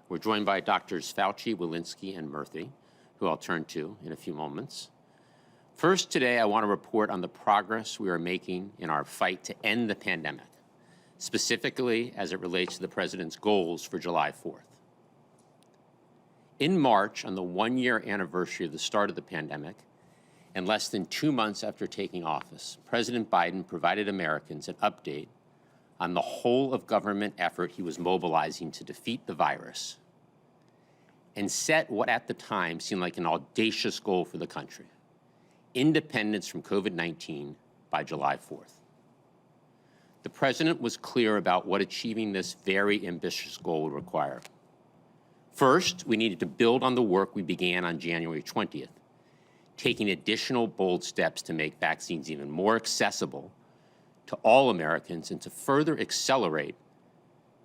We're joined by Drs. Fauci, Walensky, and Murthy, who I'll turn to in a few moments. First, today, I want to report on the progress we are making in our fight to end the pandemic, specifically as it relates to the President's goals for July 4th. In March, on the one-year anniversary of the start of the pandemic, and less than 2 months after taking office, President Biden provided Americans an update on the whole of government effort he was mobilizing to defeat the virus, and set what at the time seemed like an audacious goal for the country: independence from COVID-19 by July 4th. The President was clear about what achieving this very ambitious goal would require. First, we needed to build on the work we began on January 20th, taking additional bold steps to make vaccines even more accessible to all Americans and to further accelerate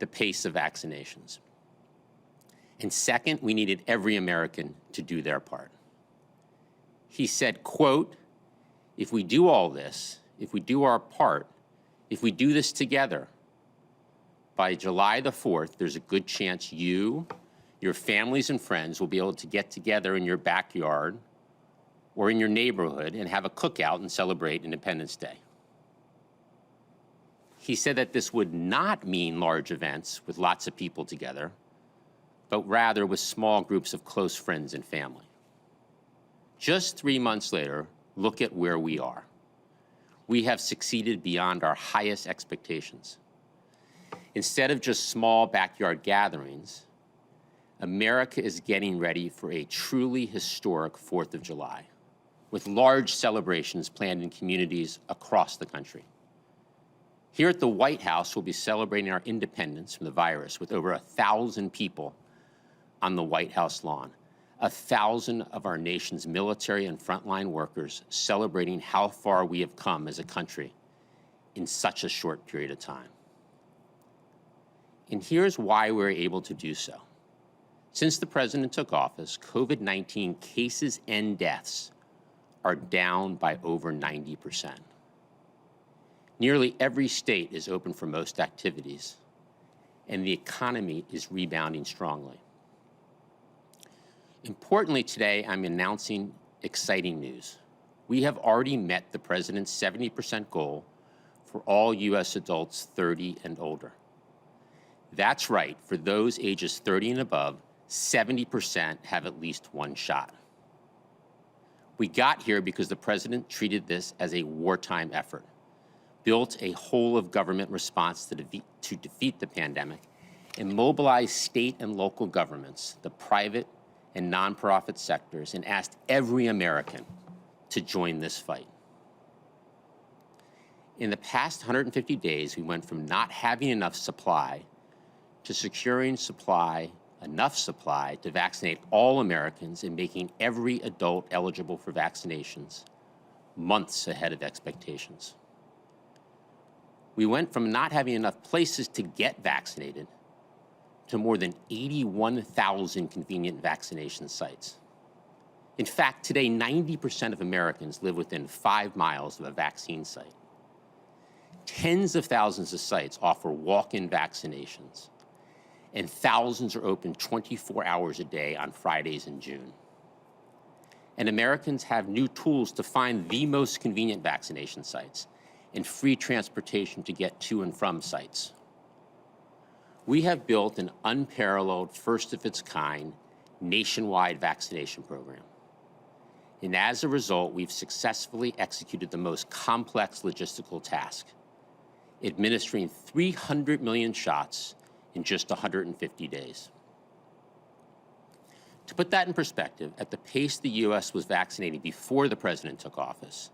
the pace of vaccinations. And second, we needed every American to do their part. He said, quote, "If we do all this, if we do our part, if we do this together, by July the 4th, there's a good chance you, your families and friends will be able to get together in your backyard or in your neighborhood and have a cookout and celebrate Independence Day." He said that this would not mean large events with lots of people together, but rather with small groups of close friends and family. Just 3 months later, look at where we are. We have succeeded beyond our highest expectations. Instead of just small backyard gatherings, America is getting ready for a truly historic 4th of July, with large celebrations planned in communities across the country. Here at the White House, we'll be celebrating our independence from the virus with over 1,000 people on the White House lawn, 1,000 of our nation's military and frontline workers celebrating how far we have come as a country in such a short period of time. And here's why we're able to do so. Since the President took office, COVID-19 cases and deaths are down by over 90%. Nearly every state is open for most activities, and the economy is rebounding strongly. Importantly, today, I'm announcing exciting news. We have already met the President's 70% goal for all U.S. adults 30 and older. That's right, for those ages 30 and above, 70% have at least one shot. We got here because the President treated this as a wartime effort, built a whole-of-government response to defeat the pandemic, and mobilized state and local governments, the private and nonprofit sectors, and asked every American to join this fight. In the past 150 days, we went from not having enough supply to securing enough supply to vaccinate all Americans and making every adult eligible for vaccinations months ahead of expectations. We went from not having enough places to get vaccinated to more than 81,000 convenient vaccination sites. In fact, today, 90% of Americans live within 5 miles of a vaccine site. Tens of thousands of sites offer walk-in vaccinations, and thousands are open 24 hours a day on Fridays in June. And Americans have new tools to find the most convenient vaccination sites and free transportation to get to and from sites. We have built an unparalleled, first-of-its-kind, nationwide vaccination program. And as a result, we've successfully executed the most complex logistical task, administering 300 million shots in just 150 days. To put that in perspective, at the pace the U.S. was vaccinating before the President took office,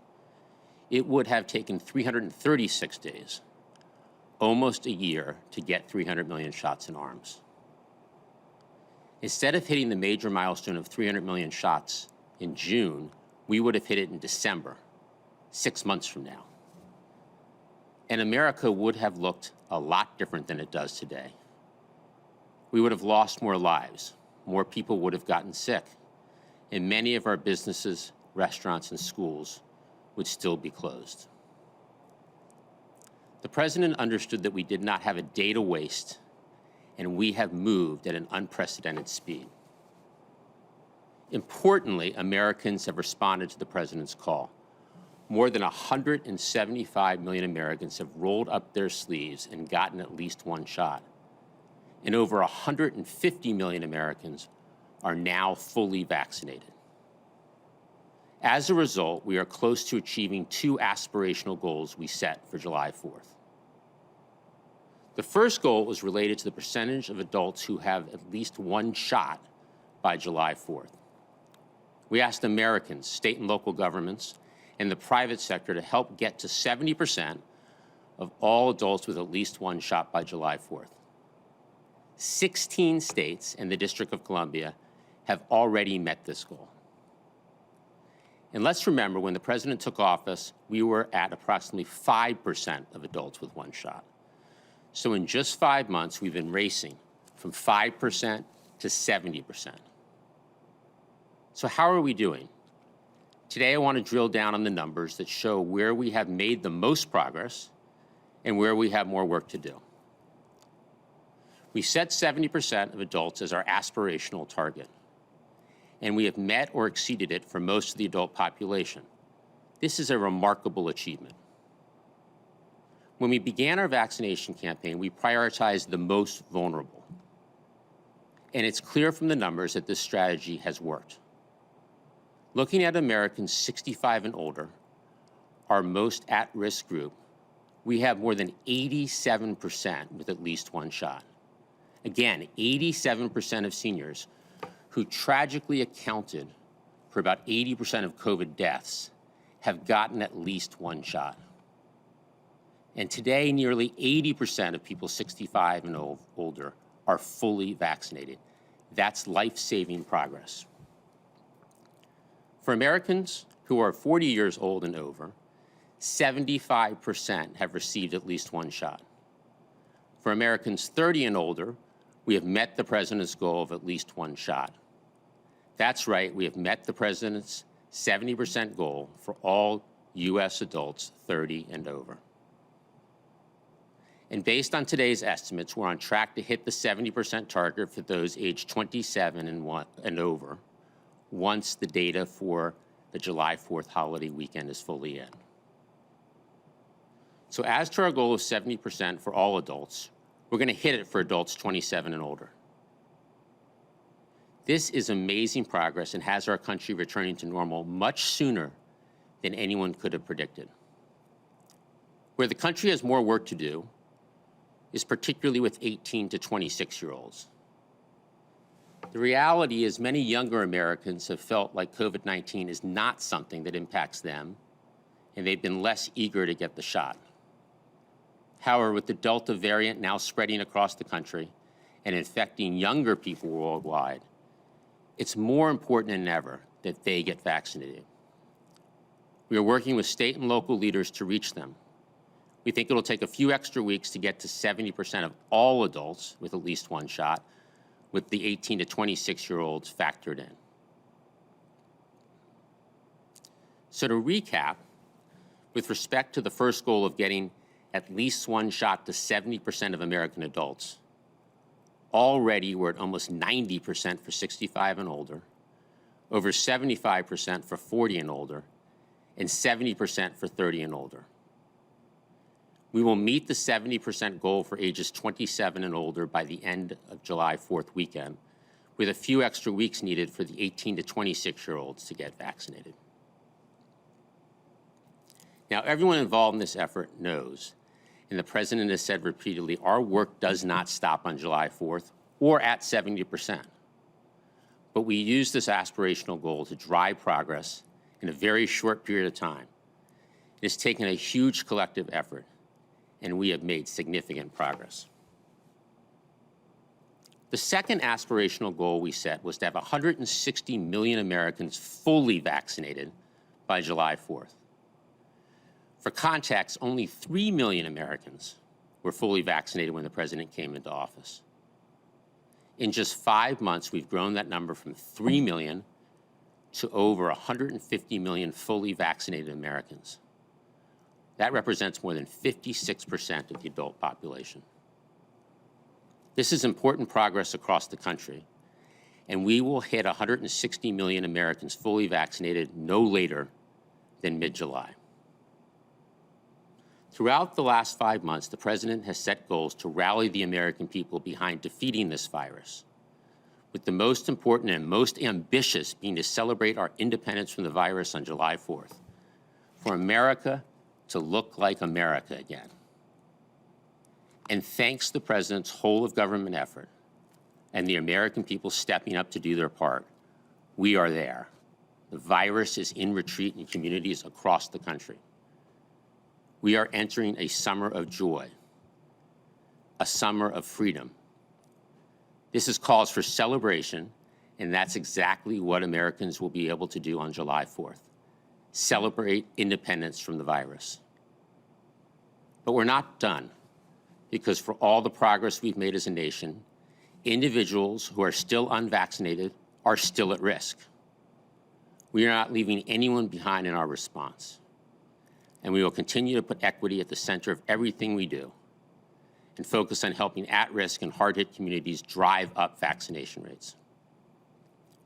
it would have taken 336 days, almost a year, to get 300 million shots in arms. Instead of hitting the major milestone of 300 million shots in June, we would have hit it in December, 6 months from now. And America would have looked a lot different than it does today. We would have lost more lives, more people would have gotten sick, and many of our businesses, restaurants, and schools would still be closed. The President understood that we did not have a day to waste and we have moved at an unprecedented speed. Importantly, Americans have responded to the president's call. More than 175 million Americans have rolled up their sleeves and gotten at least one shot. And over 150 million Americans are now fully vaccinated. As a result, we are close to achieving two aspirational goals we set for July 4th. The first goal was related to the percentage of adults who have at least one shot by July 4th. We asked Americans, state and local governments, and the private sector to help get to 70% of all adults with at least one shot by July 4th. 16 states and the District of Columbia have already met this goal. And let's remember, when the president took office, we were at approximately 5% of adults with one shot. So in just 5 months, we've been racing from 5% to 70%. So how are we doing? Today, I want to drill down on the numbers that show where we have made the most progress and where we have more work to do. We set 70% of adults as our aspirational target, and we have met or exceeded it for most of the adult population. This is a remarkable achievement. When we began our vaccination campaign, we prioritized the most vulnerable. And it's clear from the numbers that this strategy has worked. Looking at Americans 65 and older, our most at-risk group, we have more than 87% with at least one shot. Again, 87% of seniors, who tragically accounted for about 80% of COVID deaths, have gotten at least one shot. And today, nearly 80% of people 65 and older are fully vaccinated. That's life-saving progress. For Americans who are 40 years old and over, 75% have received at least one shot. For Americans 30 and older, we have met the president's goal of at least one shot. That's right, we have met the president's 70% goal for all U.S. adults 30 and over. And based on today's estimates, we're on track to hit the 70% target for those aged 27 and over once the data for the July 4th holiday weekend is fully in. So as to our goal of 70% for all adults, we're going to hit it for adults 27 and older. This is amazing progress and has our country returning to normal much sooner than anyone could have predicted. Where the country has more work to do is particularly with 18 to 26-year-olds. The reality is many younger Americans have felt like COVID-19 is not something that impacts them, and they've been less eager to get the shot. However, with the Delta variant now spreading across the country and infecting younger people worldwide, it's more important than ever that they get vaccinated. We are working with state and local leaders to reach them. We think it'll take a few extra weeks to get to 70% of all adults with at least one shot, with the 18 to 26-year-olds factored in. So to recap, with respect to the first goal of getting at least one shot to 70% of American adults, already we're at almost 90% for 65 and older, over 75% for 40 and older, and 70% for 30 and older. We will meet the 70% goal for ages 27 and older by the end of July 4th weekend, with a few extra weeks needed for the 18 to 26-year-olds to get vaccinated. Now, everyone involved in this effort knows, and the President has said repeatedly, our work does not stop on July 4th or at 70%. But we use this aspirational goal to drive progress in a very short period of time. It has taken a huge collective effort, and we have made significant progress. The second aspirational goal we set was to have 160 million Americans fully vaccinated by July 4th. For context, only 3 million Americans were fully vaccinated when the president came into office. In just 5 months, we've grown that number from 3 million to over 150 million fully vaccinated Americans. That represents more than 56% of the adult population. This is important progress across the country, and we will hit 160 million Americans fully vaccinated no later than mid-July. Throughout the last 5 months, the President has set goals to rally the American people behind defeating this virus, with the most important and most ambitious being to celebrate our independence from the virus on July 4th, for America to look like America again. And thanks to the President's whole-of-government effort and the American people stepping up to do their part, we are there. The virus is in retreat in communities across the country. We are entering a summer of joy, a summer of freedom. This is cause for celebration, and that's exactly what Americans will be able to do on July 4th. Celebrate independence from the virus. But we're not done, because for all the progress we've made as a nation, individuals who are still unvaccinated are still at risk. We are not leaving anyone behind in our response. And we will continue to put equity at the center of everything we do and focus on helping at-risk and hard-hit communities drive up vaccination rates.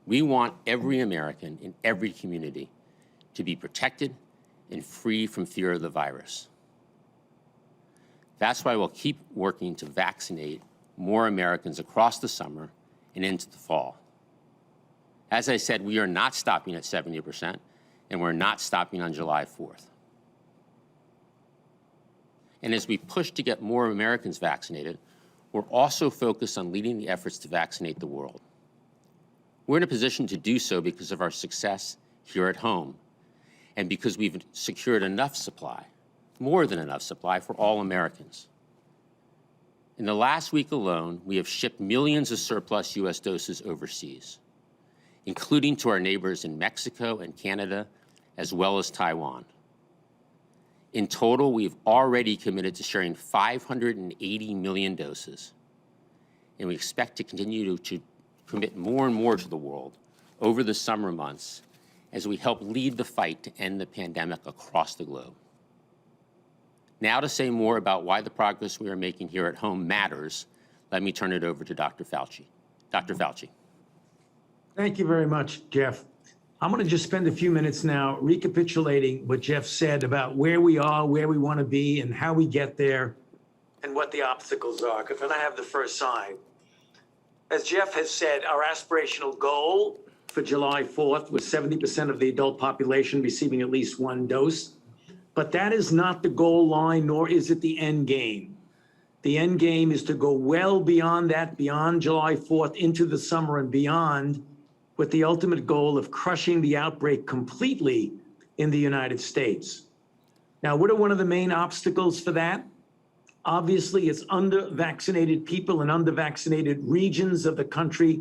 We want every American in every community to be protected and free from fear of the virus. That's why we'll keep working to vaccinate more Americans across the summer and into the fall. As I said, we are not stopping at 70%, and we're not stopping on July 4th. And as we push to get more Americans vaccinated, we're also focused on leading the efforts to vaccinate the world. We're in a position to do so because of our success here at home and because we've secured enough supply, more than enough supply for all Americans. In the last week alone, we have shipped millions of surplus U.S. doses overseas, including to our neighbors in Mexico and Canada, as well as Taiwan. In total, we've already committed to sharing 580 million doses, and we expect to continue to commit more and more to the world over the summer months as we help lead the fight to end the pandemic across the globe. Now to say more about why the progress we are making here at home matters, let me turn it over to Dr. Fauci. Dr. Fauci. Thank you very much, Jeff. I'm going to just spend a few minutes now recapitulating what Jeff said about where we are, where we want to be, and how we get there, and what the obstacles are. Because then I have the first sign. As Jeff has said, our aspirational goal for July 4th was 70% of the adult population receiving at least one dose. But that is not the goal line, nor is it the end game. The end game is to go well beyond that, beyond July 4th, into the summer and beyond, with the ultimate goal of crushing the outbreak completely in the United States. Now, what are one of the main obstacles for that? Obviously, it's under-vaccinated people and under-vaccinated regions of the country,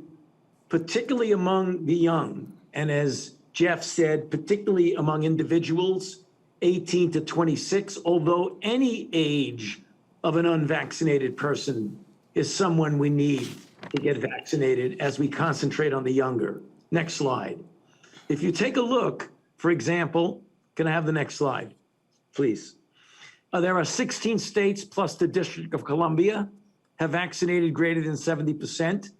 particularly among the young. And as Jeff said, particularly among individuals 18 to 26, although any age of an unvaccinated person is someone we need to get vaccinated as we concentrate on the younger. Next slide. If you take a look, for example, can I have the next slide, please? There are 16 states plus the District of Columbia have vaccinated greater than 70%.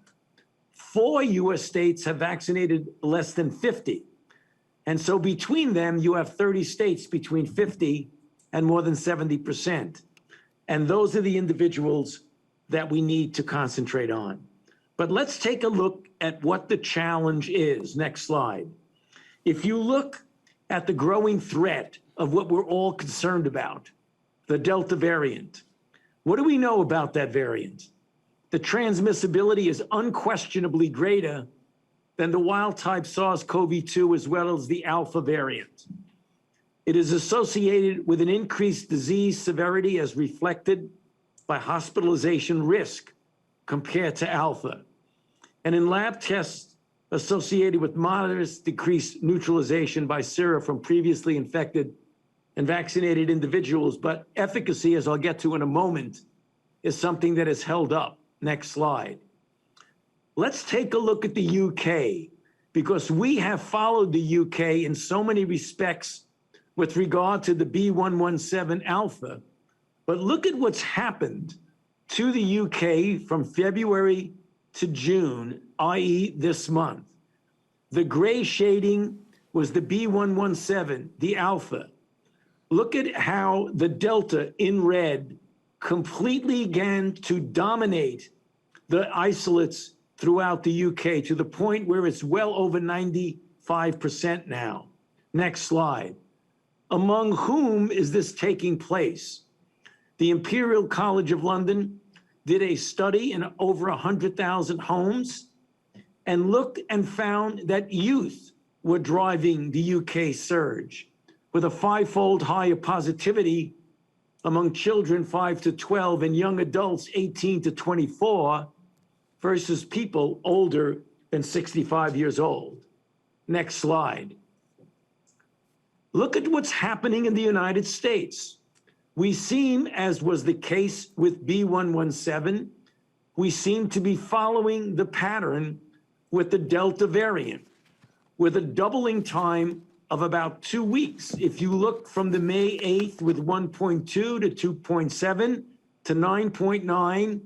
4 U.S. states have vaccinated less than 50. And so between them, you have 30 states between 50 and more than 70%. And those are the individuals that we need to concentrate on. But let's take a look at what the challenge is. Next slide. If you look at the growing threat of what we're all concerned about, the Delta variant, what do we know about that variant? The transmissibility is unquestionably greater than the wild-type SARS-CoV-2 as well as the Alpha variant. It is associated with an increased disease severity as reflected by hospitalization risk compared to Alpha. And in lab tests associated with moderate decreased neutralization by sera from previously infected and vaccinated individuals, but efficacy, as I'll get to in a moment, is something that is held up. Next slide. Let's take a look at the UK, because we have followed the UK in so many respects with regard to the B117 Alpha. But look at what's happened to the UK from February to June, i.e. this month. The gray shading was the B117, the Alpha. Look at how the Delta in red completely began to dominate the isolates throughout the UK to the point where it's well over 95% now. Next slide. Among whom is this taking place? The Imperial College of London did a study in over 100,000 homes and looked and found that youth were driving the UK surge with a 5-fold higher positivity among children 5 to 12 and young adults 18 to 24 versus people older than 65 years old. Next slide. Look at what's happening in the United States. We seem, as was the case with B117, we seem to be following the pattern with the Delta variant, with a doubling time of about 2 weeks. If you look from the May 8th with 1.2 to 2.7 to 9.9,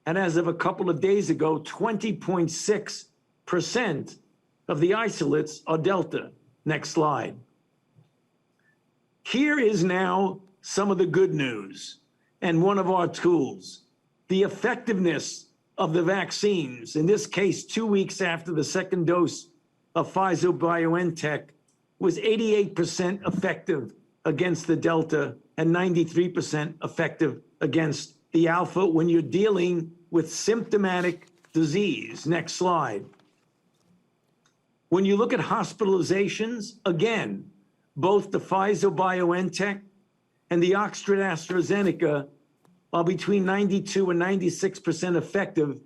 and as of a couple of days ago, 20.6% of the isolates are Delta. Next slide. Here is now some of the good news and one of our tools, the effectiveness of the vaccines. In this case, 2 weeks after the second dose of Pfizer-BioNTech was 88% effective against the Delta and 93% effective against the Alpha when you're dealing with symptomatic disease. Next slide. When you look at hospitalizations, again, both the Pfizer-BioNTech and the Oxford-AstraZeneca are between 92 and 96% effective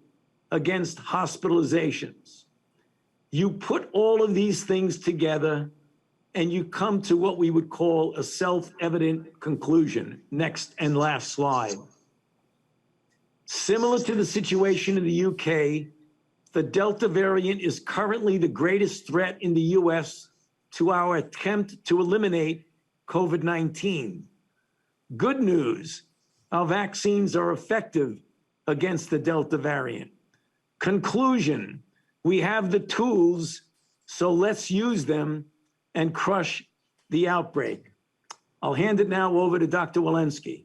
against hospitalizations. You put all of these things together and you come to what we would call a self-evident conclusion. Next and last slide. Similar to the situation in the UK, the Delta variant is currently the greatest threat in the US to our attempt to eliminate COVID-19. Good news, our vaccines are effective against the Delta variant. Conclusion, we have the tools, so let's use them and crush the outbreak. I'll hand it now over to Dr. Walensky.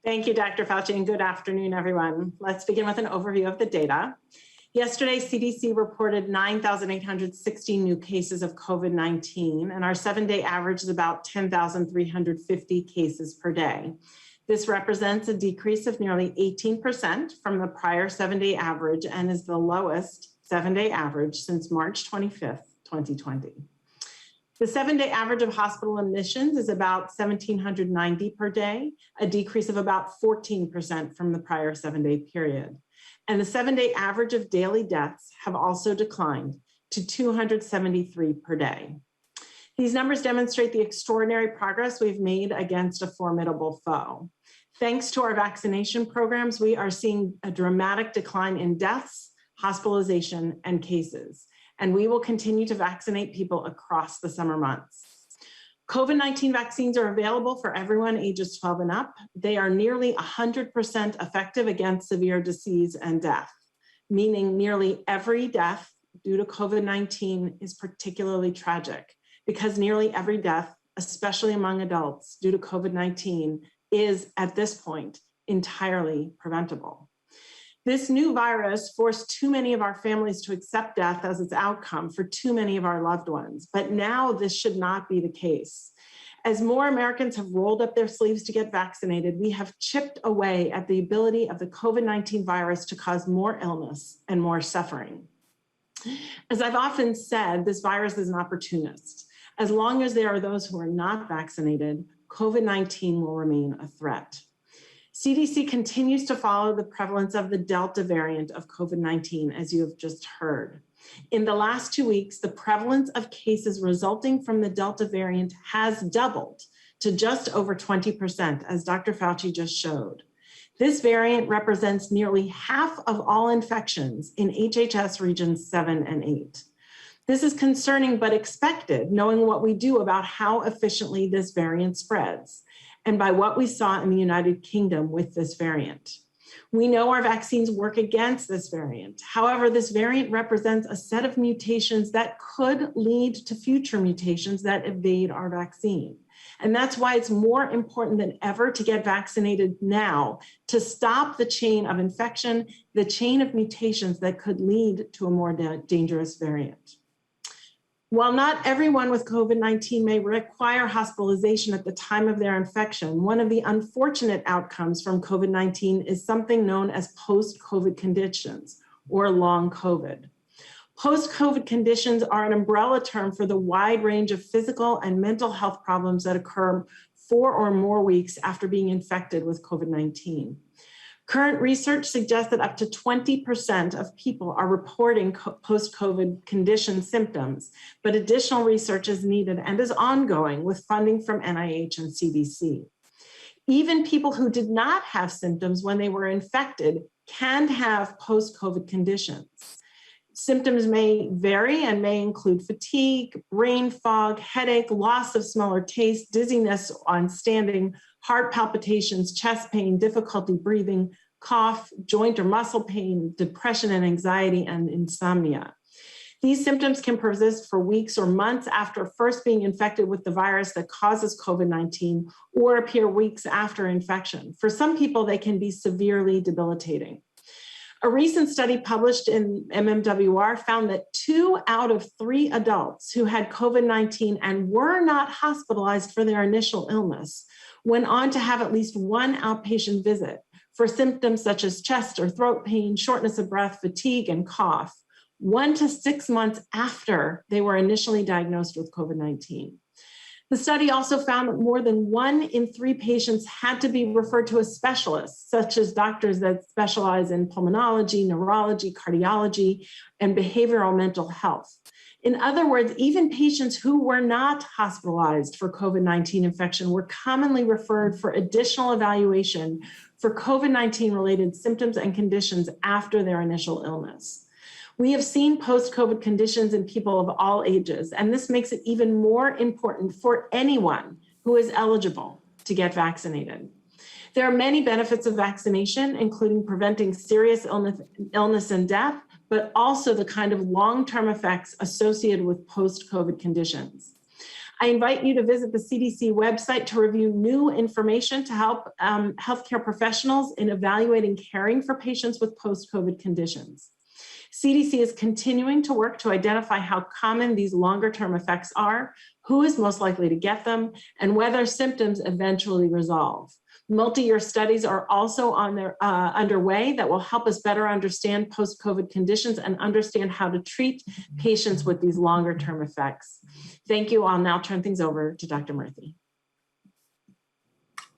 Thank you, Dr. Fauci, and good afternoon, everyone. Let's begin with an overview of the data. Yesterday, CDC reported 9,860 new cases of COVID-19, and our 7-day average is about 10,350 cases per day. This represents a decrease of nearly 18% from the prior 7-day average and is the lowest 7-day average since March 25th, 2020. The 7-day average of hospital admissions is about 1,790 per day, a decrease of about 14% from the prior 7-day period. And the 7-day average of daily deaths have also declined to 273 per day. These numbers demonstrate the extraordinary progress we've made against a formidable foe. Thanks to our vaccination programs, we are seeing a dramatic decline in deaths, hospitalization, and cases. And we will continue to vaccinate people across the summer months. COVID-19 vaccines are available for everyone ages 12 and up. They are nearly 100% effective against severe disease and death, meaning nearly every death due to COVID-19 is particularly tragic because nearly every death, especially among adults due to COVID-19, is at this point entirely preventable. This new virus forced too many of our families to accept death as its outcome for too many of our loved ones. But now this should not be the case. As more Americans have rolled up their sleeves to get vaccinated, we have chipped away at the ability of the COVID-19 virus to cause more illness and more suffering. As I've often said, this virus is an opportunist. As long as there are those who are not vaccinated, COVID-19 will remain a threat. CDC continues to follow the prevalence of the Delta variant of COVID-19, as you have just heard. In the last 2 weeks, the prevalence of cases resulting from the Delta variant has doubled to just over 20%, as Dr. Fauci just showed. This variant represents nearly half of all infections in HHS regions 7 and 8. This is concerning but expected, knowing what we do about how efficiently this variant spreads. and by what we saw in the United Kingdom with this variant. We know our vaccines work against this variant. However, this variant represents a set of mutations that could lead to future mutations that evade our vaccine. And that's why it's more important than ever to get vaccinated now to stop the chain of infection, the chain of mutations that could lead to a more dangerous variant. While not everyone with COVID-19 may require hospitalization at the time of their infection, one of the unfortunate outcomes from COVID-19 is something known as post-COVID conditions, or long COVID. Post-COVID conditions are an umbrella term for the wide range of physical and mental health problems that occur 4 or more weeks after being infected with COVID-19. Current research suggests that up to 20% of people are reporting post-COVID condition symptoms, but additional research is needed and is ongoing with funding from NIH and CDC. Even people who did not have symptoms when they were infected can have post-COVID conditions. Symptoms may vary and may include fatigue, brain fog, headache, loss of smell or taste, dizziness on standing, heart palpitations, chest pain, difficulty breathing, cough, joint or muscle pain, depression and anxiety, and insomnia. These symptoms can persist for weeks or months after first being infected with the virus that causes COVID-19 or appear weeks after infection. For some people, they can be severely debilitating. A recent study published in MMWR found that 2 out of 3 adults who had COVID-19 and were not hospitalized for their initial illness went on to have at least one outpatient visit for symptoms such as chest or throat pain, shortness of breath, fatigue, and cough, 1 to 6 months after they were initially diagnosed with COVID-19. The study also found that more than 1 in 3 patients had to be referred to a specialist, such as doctors that specialize in pulmonology, neurology, cardiology, and behavioral mental health. In other words, even patients who were not hospitalized for COVID-19 infection were commonly referred for additional evaluation for COVID-19 related symptoms and conditions after their initial illness. We have seen post-COVID conditions in people of all ages, and this makes it even more important for anyone who is eligible to get vaccinated. There are many benefits of vaccination, including preventing serious illness and death, but also the kind of long-term effects associated with post-COVID conditions. I invite you to visit the CDC website to review new information to help healthcare professionals in evaluating caring for patients with post-COVID conditions. CDC is continuing to work to identify how common these longer-term effects are, who is most likely to get them, and whether symptoms eventually resolve. Multi-year studies are also underway that will help us better understand post-COVID conditions and understand how to treat patients with these longer-term effects. Thank you. I'll now turn things over to Dr. Murthy.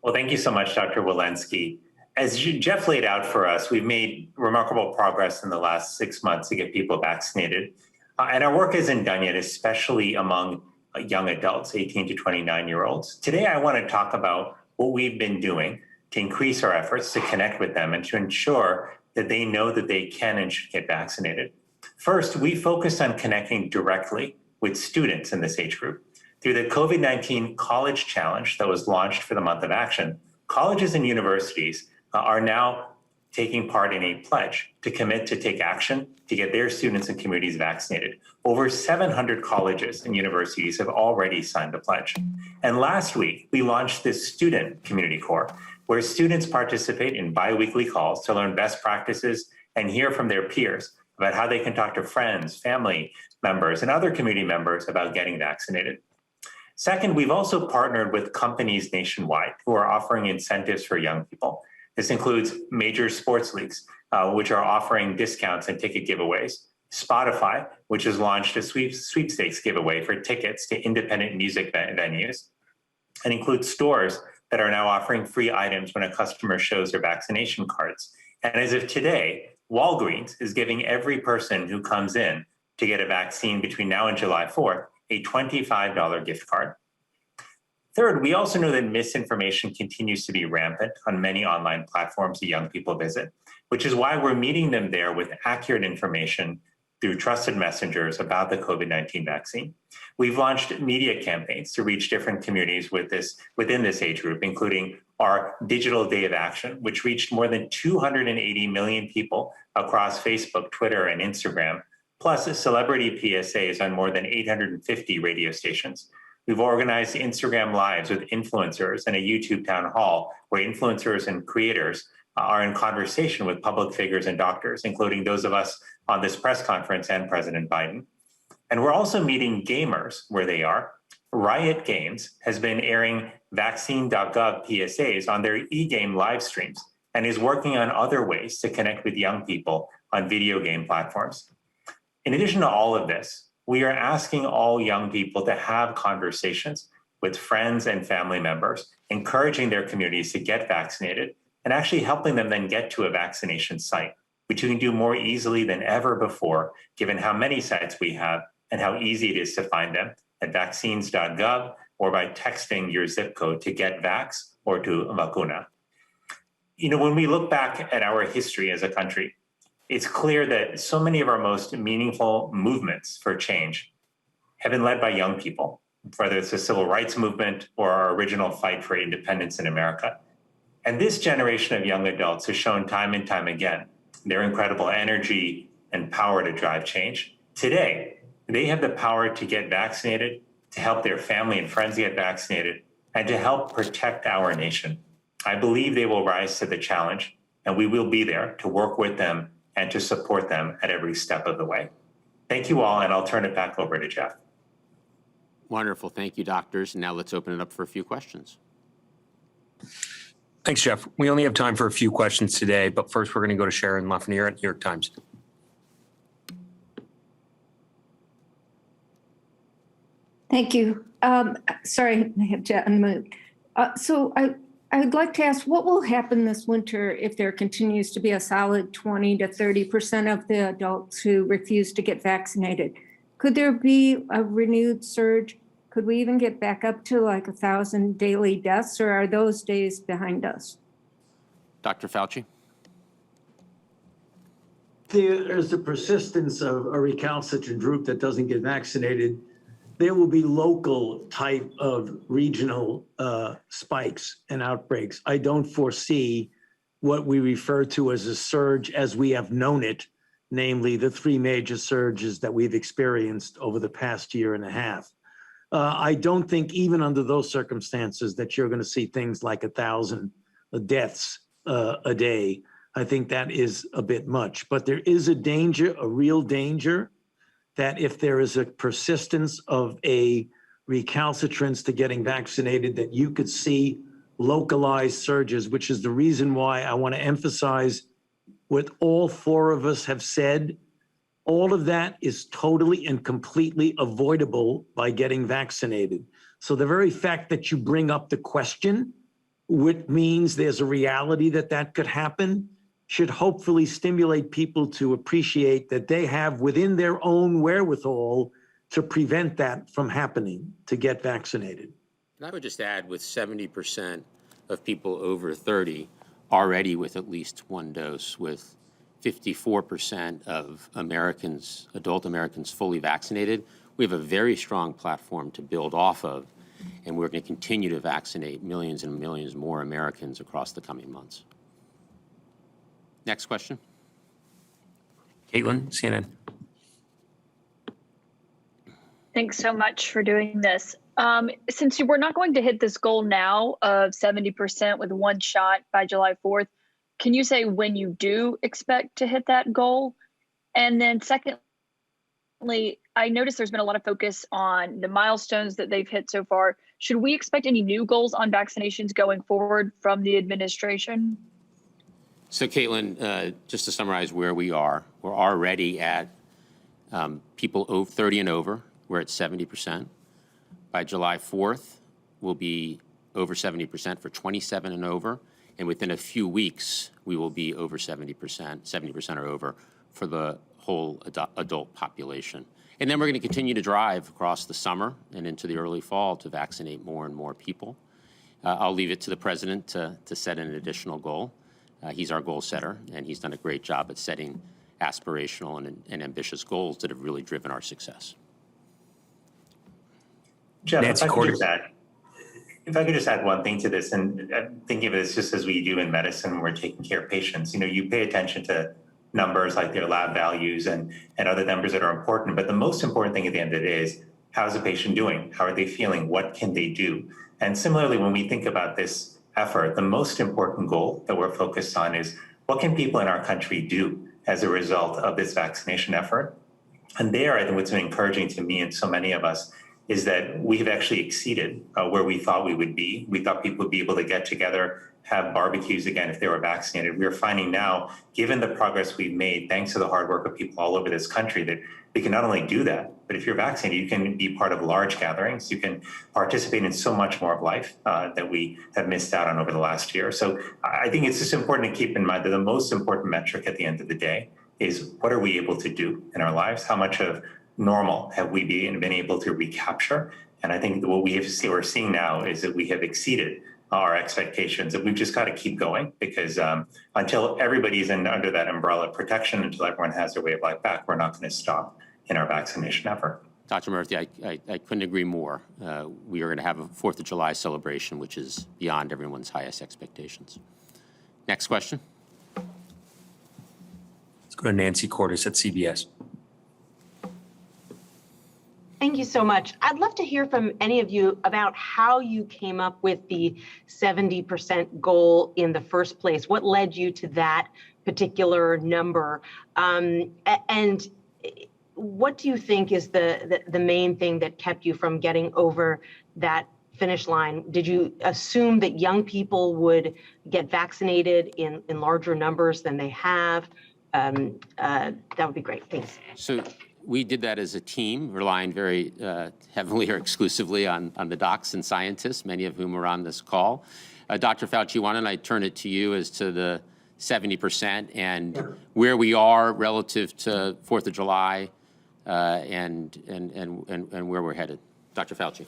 Well, thank you so much, Dr. Walensky. As Jeff laid out for us, we've made remarkable progress in the last 6 months to get people vaccinated. And our work isn't done yet, especially among young adults, 18 to 29-year-olds. Today, I want to talk about what we've been doing to increase our efforts to connect with them and to ensure that they know that they can and should get vaccinated. First, we focused on connecting directly with students in this age group. Through the COVID-19 College Challenge that was launched for the month of action, colleges and universities are now taking part in a pledge to commit to take action to get their students and communities vaccinated. Over 700 colleges and universities have already signed the pledge. And last week, we launched this student community corps, where students participate in bi-weekly calls to learn best practices and hear from their peers about how they can talk to friends, family members, and other community members about getting vaccinated. Second, we've also partnered with companies nationwide who are offering incentives for young people. This includes major sports leagues, which are offering discounts and ticket giveaways. Spotify, which has launched a sweepstakes giveaway for tickets to independent music venues, and includes stores that are now offering free items when a customer shows their vaccination cards. And as of today, Walgreens is giving every person who comes in to get a vaccine between now and July 4th a $25 gift card. Third, we also know that misinformation continues to be rampant on many online platforms that young people visit, which is why we're meeting them there with accurate information through trusted messengers about the COVID-19 vaccine. We've launched media campaigns to reach different communities within this age group, including our Digital Day of Action, which reached more than 280 million people across Facebook, Twitter, and Instagram, plus celebrity PSAs on more than 850 radio stations. We've organized Instagram Lives with influencers and a YouTube town hall where influencers and creators are in conversation with public figures and doctors, including those of us on this press conference and President Biden. And we're also meeting gamers where they are. Riot Games has been airing vaccine.gov PSAs on their e-game live streams and is working on other ways to connect with young people on video game platforms. In addition to all of this, we are asking all young people to have conversations with friends and family members, encouraging their communities to get vaccinated and actually helping them then get to a vaccination site, which you can do more easily than ever before, given how many sites we have and how easy it is to find them at vaccines.gov or by texting your zip code to get vax or to vacuna. You know, when we look back at our history as a country, it's clear that so many of our most meaningful movements for change have been led by young people, whether it's the civil rights movement or our original fight for independence in America. And this generation of young adults has shown time and time again their incredible energy and power to drive change. Today, they have the power to get vaccinated, to help their family and friends get vaccinated, and to help protect our nation. I believe they will rise to the challenge, and we will be there to work with them and to support them at every step of the way. Thank you all, and I'll turn it back over to Jeff. Wonderful. Thank you, doctors. Now let's open it up for a few questions. Thanks, Jeff. We only have time for a few questions today, but first we're going to go to Sharon Lafreniere at New York Times. Thank you. Sorry, I have to unmute. So I would like to ask, what will happen this winter if there continues to be a solid 20 to 30% of the adults who refuse to get vaccinated? Could there be a renewed surge? Could we even get back up to like 1,000 daily deaths, or are those days behind us? Dr. Fauci? There's the persistence of a recalcitrant group that doesn't get vaccinated. There will be local type of regional spikes and outbreaks. I don't foresee what we refer to as a surge as we have known it, namely the three major surges that we've experienced over the past year and a half. I don't think even under those circumstances that you're going to see things like 1,000 deaths a day. I think that is a bit much, but there is a danger, a real danger, that if there is a persistence of a recalcitrance to getting vaccinated, that you could see localized surges, which is the reason why I want to emphasize what all four of us have said. All of that is totally and completely avoidable by getting vaccinated. So the very fact that you bring up the question, which means there's a reality that that could happen, should hopefully stimulate people to appreciate that they have within their own wherewithal to prevent that from happening, to get vaccinated. And I would just add, with 70% of people over 30 already with at least one dose, with 54% of Americans, adult Americans, fully vaccinated, we have a very strong platform to build off of, and we're going to continue to vaccinate millions and millions more Americans across the coming months. Next question. Caitlin, CNN. Thanks so much for doing this. Since we're not going to hit this goal now of 70% with one shot by July 4th, can you say when you do expect to hit that goal? And then secondly, I noticed there's been a lot of focus on the milestones that they've hit so far. Should we expect any new goals on vaccinations going forward from the administration? So, Caitlin, just to summarize where we are, we're already at people over 30 and over. We're at 70%. By July 4th, we'll be over 70% for 27 and over. And within a few weeks, we will be over 70% or over for the whole adult population. And then we're going to continue to drive across the summer and into the early fall to vaccinate more and more people. I'll leave it to the president to set an additional goal. He's our goal setter, and he's done a great job at setting aspirational and ambitious goals that have really driven our success. Jeff, Nancy if I could just add one thing to this, and thinking of this just as we do in medicine when we're taking care of patients, you pay attention to numbers like their lab values and other numbers that are important, but the most important thing at the end of the day is how's the patient doing? How are they feeling? What can they do? And similarly, when we think about this effort, the most important goal that we're focused on is what can people in our country do as a result of this vaccination effort? And there, I think what's been encouraging to me and so many of us is that we have actually exceeded where we thought we would be. We thought people would be able to get together, have barbecues again if they were vaccinated. We're finding now, given the progress we've made, thanks to the hard work of people all over this country, that we can not only do that, but if you're vaccinated, you can be part of large gatherings. You can participate in so much more of life that we have missed out on over the last year. So I think it's just important to keep in mind that the most important metric at the end of the day is what are we able to do in our lives? How much of normal have we been able to recapture? And I think what we're seeing now is that we have exceeded our expectations, that we've just got to keep going, because until everybody's under that umbrella of protection, until everyone has their way of life back, we're not going to stop in our vaccination effort. Dr. Murthy, I couldn't agree more. We are going to have a 4th of July celebration, which is beyond everyone's highest expectations. Next question. Let's go to Nancy Cordes at CBS. Thank you so much. I'd love to hear from any of you about how you came up with the 70% goal in the first place. What led you to that particular number? And what do you think is the main thing that kept you from getting over that finish line? Did you assume that young people would get vaccinated in larger numbers than they have? That would be great. Thanks. So we did that as a team, relying very heavily or exclusively on the docs and scientists, many of whom are on this call. Dr. Fauci, why don't I turn it to you as to the 70% and where we are relative to 4th of July and where we're headed. Dr. Fauci.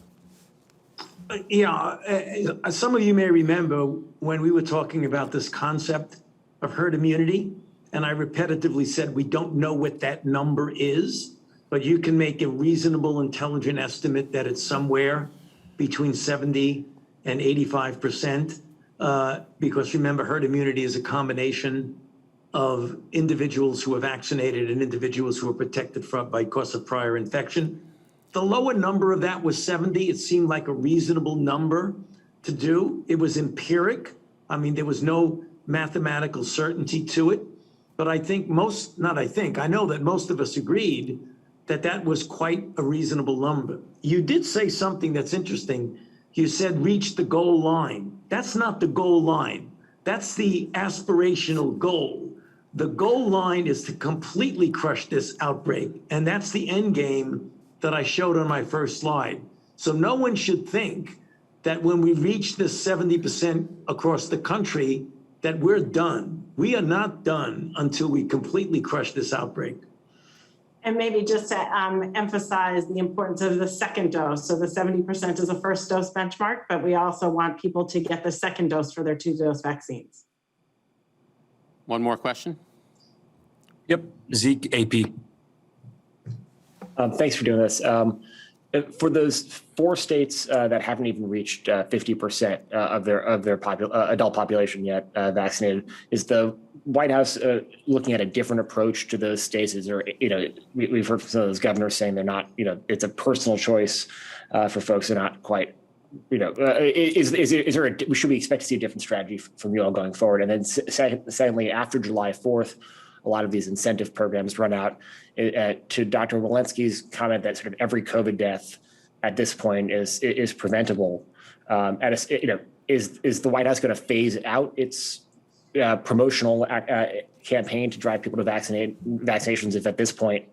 Some of you may remember when we were talking about this concept of herd immunity, and I repetitively said, we don't know what that number is, but you can make a reasonable, intelligent estimate that it's somewhere between 70 and 85%, because remember, herd immunity is a combination of individuals who are vaccinated and individuals who are protected because of prior infection. The lower number of that was 70. It seemed like a reasonable number to do. It was empiric. I mean, there was no mathematical certainty to it. But I know that most of us agreed that that was quite a reasonable number. You did say something that's interesting. You said reach the goal line. That's not the goal line. That's the aspirational goal. The goal line is to completely crush this outbreak. And that's the end game that I showed on my first slide. So no one should think that when we reach this 70% across the country, that we're done. We are not done until we completely crush this outbreak. And maybe just to emphasize the importance of the second dose. So the 70% is a first dose benchmark, but we also want people to get the second dose for their 2-dose vaccines. One more question. Yep, Zeke, AP. Thanks for doing this. For those 4 states that haven't even reached 50% of their adult population yet vaccinated, is the White House looking at a different approach to those states? Is there, we've heard from some of those governors saying they're not, it's a personal choice for folks who are not quite, should we expect to see a different strategy from you all going forward? And then secondly, after July 4th, a lot of these incentive programs run out. To Dr. Walensky's comment that sort of every COVID death at this point is preventable. Is the White House going to phase out its promotional campaign to drive people to vaccinations if at this point,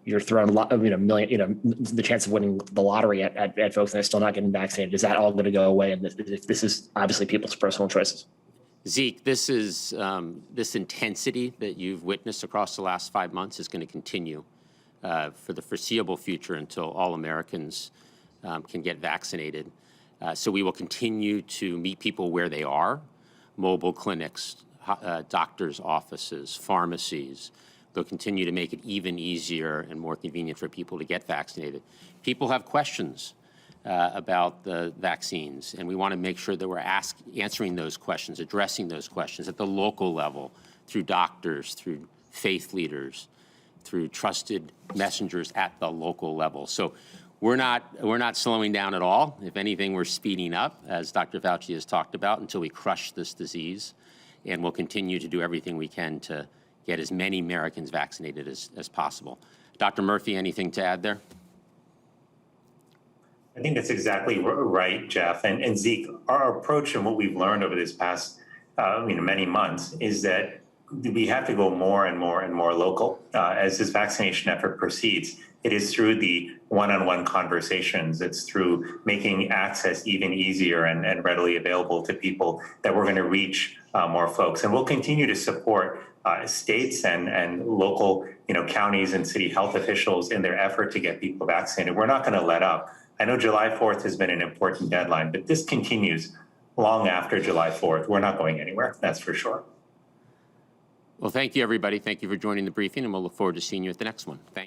you're throwing the chance of winning the lottery at folks and they're still not getting vaccinated? Is that all going to go away? And this is obviously people's personal choices. Zeke, this intensity that you've witnessed across the last 5 months is going to continue for the foreseeable future until all Americans can get vaccinated. So we will continue to meet people where they are, mobile clinics, doctors' offices, pharmacies. They'll continue to make it even easier and more convenient for people to get vaccinated. People have questions about the vaccines, and we want to make sure that we're answering those questions, addressing those questions at the local level through doctors, through faith leaders, through trusted messengers at the local level. So we're not slowing down at all. If anything, we're speeding up, as Dr. Fauci has talked about, until we crush this disease. And we'll continue to do everything we can to get as many Americans vaccinated as possible. Dr. Murphy, anything to add there? I think that's exactly right, Jeff. And Zeke, our approach and what we've learned over this past many months is that we have to go more and more and more local as this vaccination effort proceeds. It is through the one-on-one conversations. It's through making access even easier and readily available to people that we're going to reach more folks. And we'll continue to support states and local, counties and city health officials in their effort to get people vaccinated. We're not going to let up. I know July 4th has been an important deadline, but this continues long after July 4th. We're not going anywhere, that's for sure. Well, thank you, everybody. Thank you for joining the briefing, and we'll look forward to seeing you at the next one. Thank you.